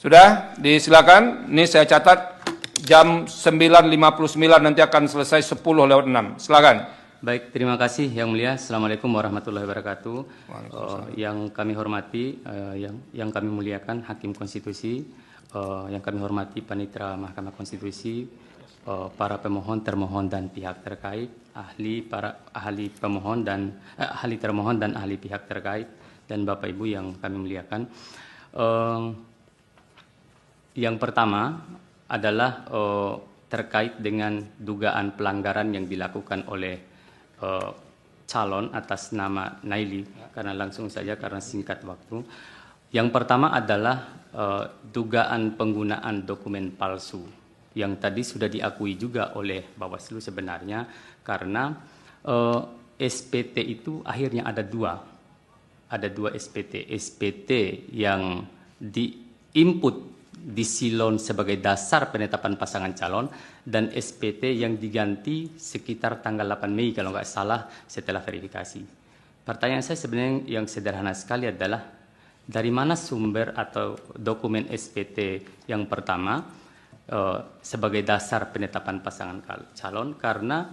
Sudah, disilakan. Ini saya catat jam 9.59 nanti akan selesai 10:06. Silakan. Baik, terima kasih Yang Mulia. Assalamualaikum warahmatullahi wabarakatuh. Yang kami hormati, yang kami muliakan Hakim Konstitusi, yang kami hormati Panitera Mahkamah Konstitusi, para pemohon, termohon dan pihak terkait, ahli termohon dan ahli pihak terkait, dan Bapak Ibu yang kami muliakan. Yang pertama adalah terkait dengan dugaan pelanggaran yang dilakukan oleh calon atas nama Naili, karena langsung saja karena singkat waktu. Yang pertama adalah dugaan penggunaan dokumen palsu yang tadi sudah diakui juga oleh Bawaslu sebenarnya, karena SPT itu akhirnya ada dua SPT. SPT yang diinput di silon sebagai dasar penetapan pasangan calon, dan SPT yang diganti sekitar tanggal 8 Mei kalau nggak salah setelah verifikasi. Pertanyaan saya sebenarnya yang sederhana sekali adalah, dari mana sumber atau dokumen SPT yang pertama sebagai dasar penetapan pasangan calon, karena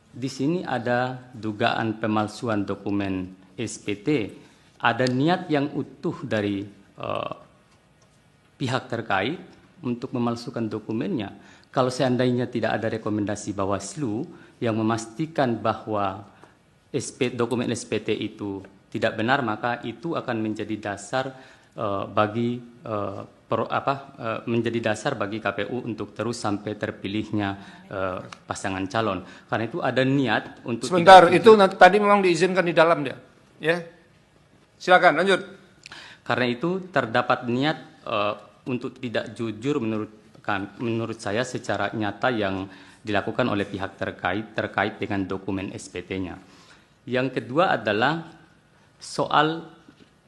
di sini ada dugaan pemalsuan dokumen SPT, ada niat yang utuh dari pihak terkait untuk memalsukan dokumennya. Kalau seandainya tidak ada rekomendasi Bawaslu yang memastikan bahwa dokumen SPT itu tidak benar, maka itu akan menjadi dasar menjadi dasar bagi KPU untuk terus sampai terpilihnya pasangan calon. Karena itu ada niat untuk. Sebentar, itu tadi memang diizinkan di dalam dia. Ya, silakan lanjut. Karena itu terdapat niat untuk tidak jujur menurut saya secara nyata yang dilakukan oleh pihak terkait dengan dokumen SPT-nya. Yang kedua adalah soal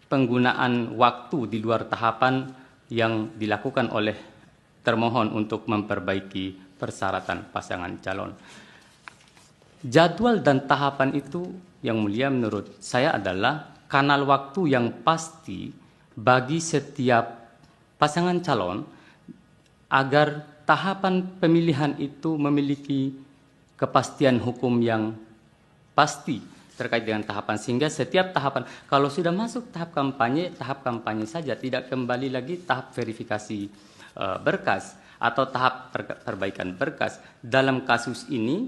penggunaan waktu di luar tahapan yang dilakukan oleh termohon untuk memperbaiki persyaratan pasangan calon. Jadwal dan tahapan itu, Yang Mulia, menurut saya adalah kanal waktu yang pasti bagi setiap pasangan calon agar tahapan pemilihan itu memiliki kepastian hukum yang pasti terkait dengan tahapan, sehingga setiap tahapan, kalau sudah masuk tahap kampanye saja, tidak kembali lagi tahap verifikasi berkas atau tahap perbaikan berkas. Dalam kasus ini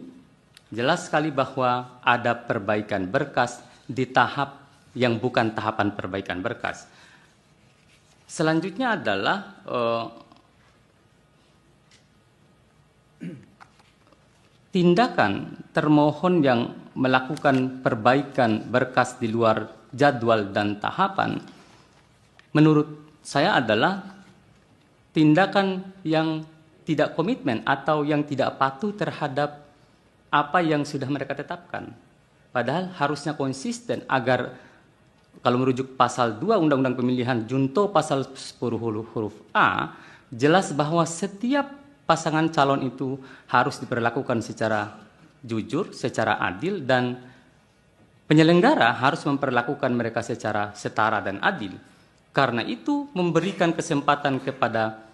jelas sekali bahwa ada perbaikan berkas di tahap yang bukan tahapan perbaikan berkas. Selanjutnya adalah tindakan termohon yang melakukan perbaikan berkas di luar jadwal dan tahapan, menurut saya adalah tindakan yang tidak komitmen atau yang tidak patuh terhadap apa yang sudah mereka tetapkan. Padahal harusnya konsisten agar, kalau merujuk pasal 2 Undang-Undang Pemilihan Junto pasal 10 huruf A, jelas bahwa setiap pasangan calon itu harus diperlakukan secara jujur, secara adil, dan penyelenggara harus memperlakukan mereka secara setara dan adil. Karena itu memberikan kesempatan kepada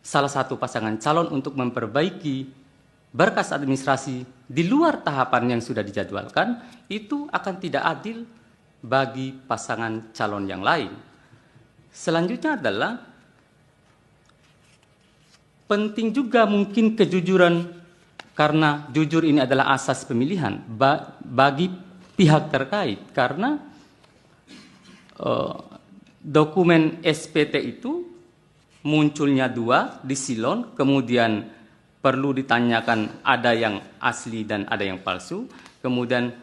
salah satu pasangan calon untuk memperbaiki berkas administrasi di luar tahapan yang sudah dijadwalkan, itu akan tidak adil bagi pasangan calon yang lain. Selanjutnya adalah penting juga mungkin kejujuran, karena jujur ini adalah asas pemilihan bagi pihak terkait, karena dokumen SPT itu munculnya dua di silon, kemudian perlu ditanyakan ada yang asli dan ada yang palsu, kemudian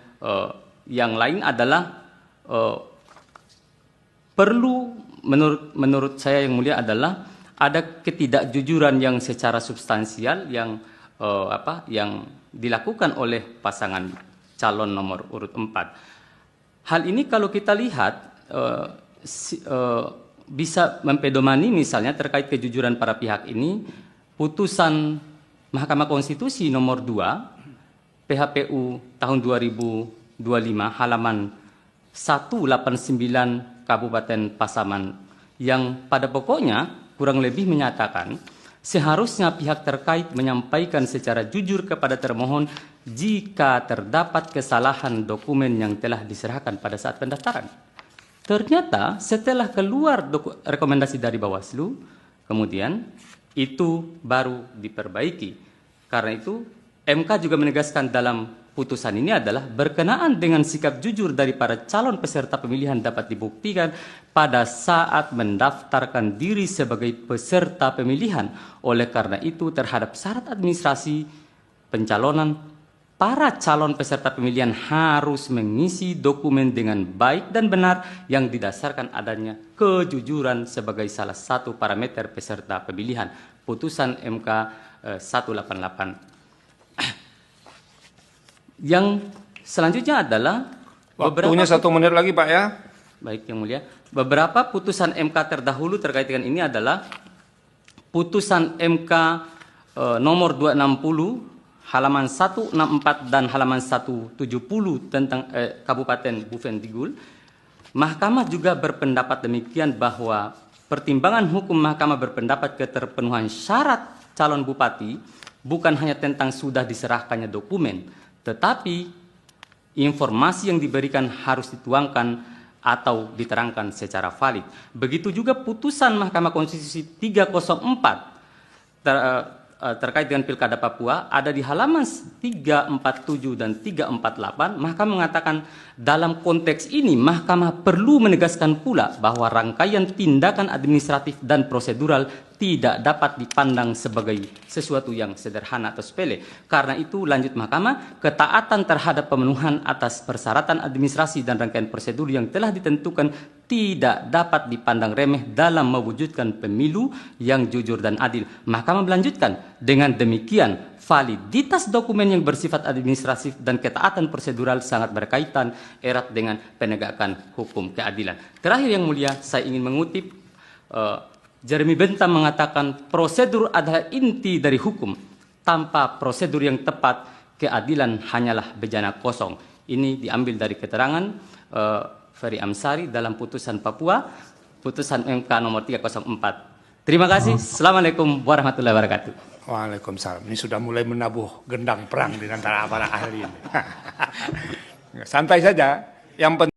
yang lain adalah perlu menurut saya Yang Mulia adalah ada ketidakjujuran yang secara substansial yang dilakukan oleh pasangan calon nomor urut 4. Hal ini kalau kita lihat bisa mempedomani misalnya terkait kejujuran para pihak ini, putusan Mahkamah Konstitusi nomor 2 PHPU tahun 2025 halaman 189 Kabupaten Pasaman, yang pada pokoknya kurang lebih menyatakan seharusnya pihak terkait menyampaikan secara jujur kepada termohon jika terdapat kesalahan dokumen yang telah diserahkan pada saat pendaftaran. Ternyata setelah keluar rekomendasi dari Bawaslu, kemudian itu baru diperbaiki. Karena itu MK juga menegaskan dalam putusan ini adalah berkenaan dengan sikap jujur dari para calon peserta pemilihan dapat dibuktikan pada saat mendaftarkan diri sebagai peserta pemilihan. Oleh karena itu terhadap syarat administrasi pencalonan, para calon peserta pemilihan harus mengisi dokumen dengan baik dan benar yang didasarkan adanya kejujuran sebagai salah satu parameter peserta pemilihan. Putusan MK 188. Yang selanjutnya adalah Waktunya 1 menit lagi, Pak ya. Baik, Yang Mulia. Beberapa putusan MK terdahulu terkait dengan ini adalah putusan MK nomor 260 halaman 164 dan halaman 170 tentang Kabupaten Bovendigul. Mahkamah juga berpendapat demikian bahwa pertimbangan hukum Mahkamah berpendapat keterpenuhan syarat calon bupati bukan hanya tentang sudah diserahkannya dokumen, tetapi informasi yang diberikan harus dituangkan atau diterangkan secara valid. Begitu juga putusan Mahkamah Konstitusi 304 terkait dengan Pilkada Papua ada di halaman 347 dan 348. Mahkamah mengatakan dalam konteks ini Mahkamah perlu menegaskan pula bahwa rangkaian tindakan administratif dan prosedural tidak dapat dipandang sebagai sesuatu yang sederhana atau sepele. Karena itu, lanjut Mahkamah, ketaatan terhadap pemenuhan atas persyaratan administrasi dan rangkaian prosedur yang telah ditentukan tidak dapat dipandang remeh dalam mewujudkan pemilu yang jujur dan adil. Mahkamah melanjutkan, dengan demikian validitas dokumen yang bersifat administratif dan ketaatan prosedural sangat berkaitan erat dengan penegakan hukum keadilan. Terakhir Yang Mulia, saya ingin mengutip Jeremy Bentham mengatakan prosedur adalah inti dari hukum. Tanpa prosedur yang tepat, keadilan hanyalah bejana kosong. Ini diambil dari keterangan Ferry Amsari dalam putusan Papua, putusan MK nomor 304. Terima kasih. Assalamualaikum warahmatullahi wabarakatuh. Waalaikumsalam. Ini sudah mulai menabuh gendang perang di antara para ahli ini. Santai saja. Yang penting